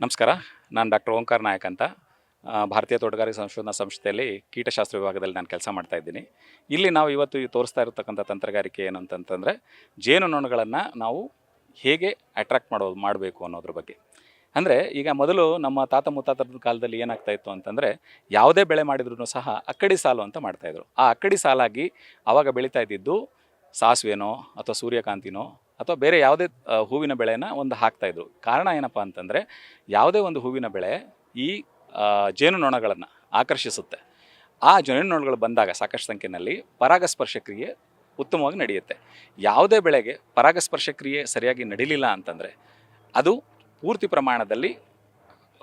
ನಮಸ್ಕಾರ. ನಾನು ಡಾಕ್ಟರ್ ಓಂಕಾರ ನಾಯಕ್ ಅಂತ ಭಾರತೀಯ ತೋಟಗಾರಿಕೆ ಸಂಶೋಧನಾ ಸಂಸ್ಥೆಯಲ್ಲಿ ಕೀಟಶಾಸ್ತ್ರ ವಿಭಾಗದಲ್ಲಿ ನಾನು ಕೆಲಸ ಮಾಡ್ತಾ ಇದ್ದೀನಿ. ಇಲ್ಲಿ ನಾವು ಇವತ್ತು ತೋರಿಸ್ತಾ ಇರತಕ್ಕಂಥ ತಂತ್ರಗಾರಿಕೆ ಏನು ಅಂತಂತಂದರೆ, ಜೇನುನೊಣಗಳನ್ನು ನಾವು ಹೇಗೆ ಅಟ್ರಾಕ್ಟ್ ಮಾಡಬೇಕು ಅನ್ನೋದ್ರ ಬಗ್ಗೆ. ಅಂದರೆ ಈಗ ಮೊದಲು ನಮ್ಮ ತಾತ ಮುತ್ತಾತದ ಕಾಲದಲ್ಲಿ ಏನಾಗ್ತಾ ಇತ್ತು ಅಂತಂದರೆ, ಯಾವುದೇ ಬೆಳೆ ಮಾಡಿದ್ರೂ ಸಹ ಅಕ್ಕಡಿ ಸಾಲು ಅಂತ ಮಾಡ್ತಾಯಿದ್ರು. ಆ ಅಕ್ಕಡಿ ಸಾಲಾಗಿ ಆವಾಗ ಬೆಳೀತಾ ಇದ್ದಿದ್ದು ಸಾಸಿವೆನೋ ಅಥವಾ ಸೂರ್ಯಕಾಂತಿನೋ ಅಥವಾ ಬೇರೆ ಯಾವುದೇ ಹೂವಿನ ಬೆಳೆನ ಒಂದು ಹಾಕ್ತಾಯಿದ್ರು. ಕಾರಣ ಏನಪ್ಪ ಅಂತಂದರೆ, ಯಾವುದೇ ಒಂದು ಹೂವಿನ ಬೆಳೆ ಈ ಜೇನುನೊಣಗಳನ್ನು ಆಕರ್ಷಿಸುತ್ತೆ. ಆ ಜೇನುನೊಣಗಳು ಬಂದಾಗ ಸಾಕಷ್ಟು ಸಂಖ್ಯೆಯಲ್ಲಿ ಪರಾಗಸ್ಪರ್ಶ ಕ್ರಿಯೆ ಉತ್ತಮವಾಗಿ ನಡೆಯುತ್ತೆ. ಯಾವುದೇ ಬೆಳೆಗೆ ಪರಾಗಸ್ಪರ್ಶ ಕ್ರಿಯೆ ಸರಿಯಾಗಿ ನಡೀಲಿಲ್ಲ ಅಂತಂದರೆ ಅದು ಪೂರ್ತಿ ಪ್ರಮಾಣದಲ್ಲಿ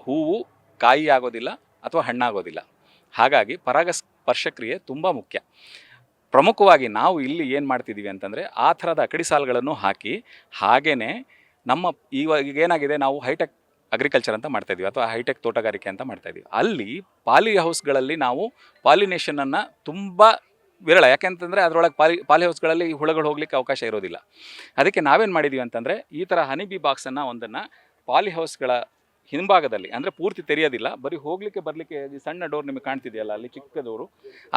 ಹೂವು ಕಾಯಿ ಆಗೋದಿಲ್ಲ ಅಥವಾ ಹಣ್ಣಾಗೋದಿಲ್ಲ. ಹಾಗಾಗಿ ಪರಾಗಸ್ಪರ್ಶ ಕ್ರಿಯೆ ತುಂಬ ಮುಖ್ಯ. ಪ್ರಮುಖವಾಗಿ ನಾವು ಇಲ್ಲಿ ಏನು ಮಾಡ್ತಿದ್ದೀವಿ ಅಂತಂದರೆ, ಆ ಥರದ ಅಕಡಿ ಸಾಲುಗಳನ್ನು ಹಾಕಿ ಹಾಗೆಯೇ ನಮ್ಮ ಈಗ ಏನಾಗಿದೆ, ನಾವು ಹೈಟೆಕ್ ಅಗ್ರಿಕಲ್ಚರ್ ಅಂತ ಮಾಡ್ತಾಯಿದ್ವಿ ಅಥವಾ ಹೈಟೆಕ್ ತೋಟಗಾರಿಕೆ ಅಂತ ಮಾಡ್ತಾಯಿದ್ವಿ. ಅಲ್ಲಿ ಪಾಲಿ ಹೌಸ್ಗಳಲ್ಲಿ ನಾವು ಪಾಲಿನೇಷನನ್ನು ತುಂಬ ವಿರಳ, ಯಾಕೆಂತಂದರೆ ಅದರೊಳಗೆ ಪಾಲಿ ಹೌಸ್ಗಳಲ್ಲಿ ಹುಳುಗಳು ಹೋಗ್ಲಿಕ್ಕೆ ಅವಕಾಶ ಇರೋದಿಲ್ಲ. ಅದಕ್ಕೆ ನಾವೇನು ಮಾಡಿದ್ದೀವಿ ಅಂತಂದರೆ, ಈ ಥರ ಹನಿ ಬಿ ಬಾಕ್ಸನ್ನು ಒಂದನ್ನು ಪಾಲಿ ಹೌಸ್ಗಳ ಹಿಂಭಾಗದಲ್ಲಿ, ಅಂದರೆ ಪೂರ್ತಿ ತೆರೆಯೋದಿಲ್ಲ, ಬರೀ ಹೋಗಲಿಕ್ಕೆ ಬರಲಿಕ್ಕೆ ಸಣ್ಣ ಡೋರ್ ನಿಮಗೆ ಕಾಣ್ತಿದೆಯಲ್ಲ ಅಲ್ಲಿ ಚಿಕ್ಕ ಡೋರು,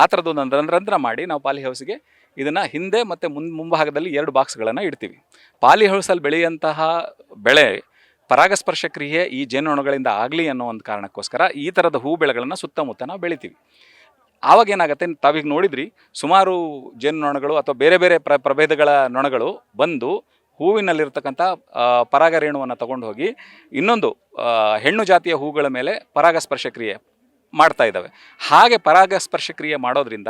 ಆ ಥರದ್ದೊಂದು ರಂಧ್ರ ಮಾಡಿ ನಾವು ಪಾಲಿ ಹೌಸ್ಗೆ ಇದನ್ನು ಹಿಂದೆ ಮತ್ತು ಮುಂಭಾಗದಲ್ಲಿ 2 ಬಾಕ್ಸ್ಗಳನ್ನು ಇಡ್ತೀವಿ. ಪಾಲಿ ಹೌಸಲ್ಲಿ ಬೆಳೆಯುವಂತಹ ಬೆಳೆ ಪರಾಗಸ್ಪರ್ಶ ಕ್ರಿಯೆ ಈ ಜೇನುನೊಣಗಳಿಂದ ಆಗಲಿ ಅನ್ನೋ ಒಂದು ಕಾರಣಕ್ಕೋಸ್ಕರ ಈ ಥರದ ಹೂ ಬೆಳೆಗಳನ್ನು ಸುತ್ತಮುತ್ತ ನಾವು ಬೆಳಿತೀವಿ. ಆವಾಗ ಏನಾಗುತ್ತೆ, ತಾವೀಗ ನೋಡಿದ್ರಿ, ಸುಮಾರು ಜೇನುನೊಣಗಳು ಅಥವಾ ಬೇರೆ ಬೇರೆ ಪ್ರಭೇದಗಳ ನೊಣಗಳು ಬಂದು ಹೂವಿನಲ್ಲಿರ್ತಕ್ಕಂಥ ಪರಾಗರೇಣುವನ್ನು ತಗೊಂಡು ಹೋಗಿ ಇನ್ನೊಂದು ಹೆಣ್ಣು ಜಾತಿಯ ಹೂಗಳ ಮೇಲೆ ಪರಾಗಸ್ಪರ್ಶ ಕ್ರಿಯೆ ಮಾಡ್ತಾ ಇದ್ದಾವೆ. ಹಾಗೆ ಪರಾಗಸ್ಪರ್ಶ ಕ್ರಿಯೆ ಮಾಡೋದ್ರಿಂದ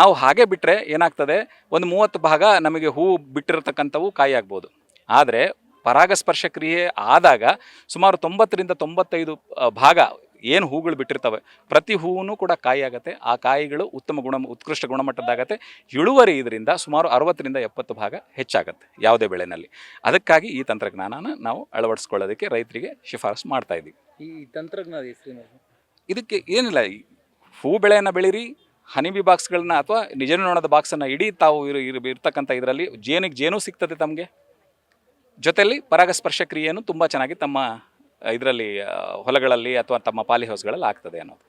ನಾವು ಹಾಗೆ ಬಿಟ್ಟರೆ ಏನಾಗ್ತದೆ, ಒಂದು 30 ಭಾಗ ನಮಗೆ ಹೂ ಬಿಟ್ಟಿರತಕ್ಕಂಥವು ಕಾಯಿ ಆಗ್ಬೋದು. ಆದರೆ ಪರಾಗಸ್ಪರ್ಶ ಕ್ರಿಯೆ ಆದಾಗ ಸುಮಾರು 90ರಿಂದ 95 ಭಾಗ ಏನು ಹೂಗಳು ಬಿಟ್ಟಿರ್ತವೆ, ಪ್ರತಿ ಹೂವು ಕೂಡ ಕಾಯಿ ಆಗುತ್ತೆ. ಆ ಕಾಯಿಗಳು ಉತ್ಕೃಷ್ಟ ಗುಣಮಟ್ಟದ್ದಾಗತ್ತೆ. ಇಳುವರಿ ಇದರಿಂದ ಸುಮಾರು 60ರಿಂದ 70 ಭಾಗ ಹೆಚ್ಚಾಗುತ್ತೆ ಯಾವುದೇ ಬೆಳೆನಲ್ಲಿ. ಅದಕ್ಕಾಗಿ ಈ ತಂತ್ರಜ್ಞಾನನ ನಾವು ಅಳವಡಿಸ್ಕೊಳ್ಳೋದಕ್ಕೆ ರೈತರಿಗೆ ಶಿಫಾರಸು ಮಾಡ್ತಾ ಇದ್ದೀವಿ. ಈ ತಂತ್ರಜ್ಞಾನ ಹೆಸರೇನು? ಇದಕ್ಕೆ ಏನಿಲ್ಲ, ಹೂ ಬೆಳೆಯನ್ನು ಬೆಳೀರಿ, ಹನಿಬಿ ಬಾಕ್ಸ್ಗಳನ್ನ ಅಥವಾ ಜೇನುನೊಣದ ಬಾಕ್ಸನ್ನು ಇಡೀ ತಾವು ಇರ್ತಕ್ಕಂಥ ಇದರಲ್ಲಿ ಜೇನು ಸಿಗ್ತದೆ ತಮಗೆ. ಜೊತೆಯಲ್ಲಿ ಪರಾಗಸ್ಪರ್ಶ ಕ್ರಿಯೆಯನ್ನು ತುಂಬ ಚೆನ್ನಾಗಿ ತಮ್ಮ ಇದರಲ್ಲಿ ಹೊಲಗಳಲ್ಲಿ ಅಥವಾ ತಮ್ಮ ಪಾಲಿ ಹೌಸ್ಗಳಲ್ಲಿ ಆಗ್ತದೆ ಅನ್ನೋದು.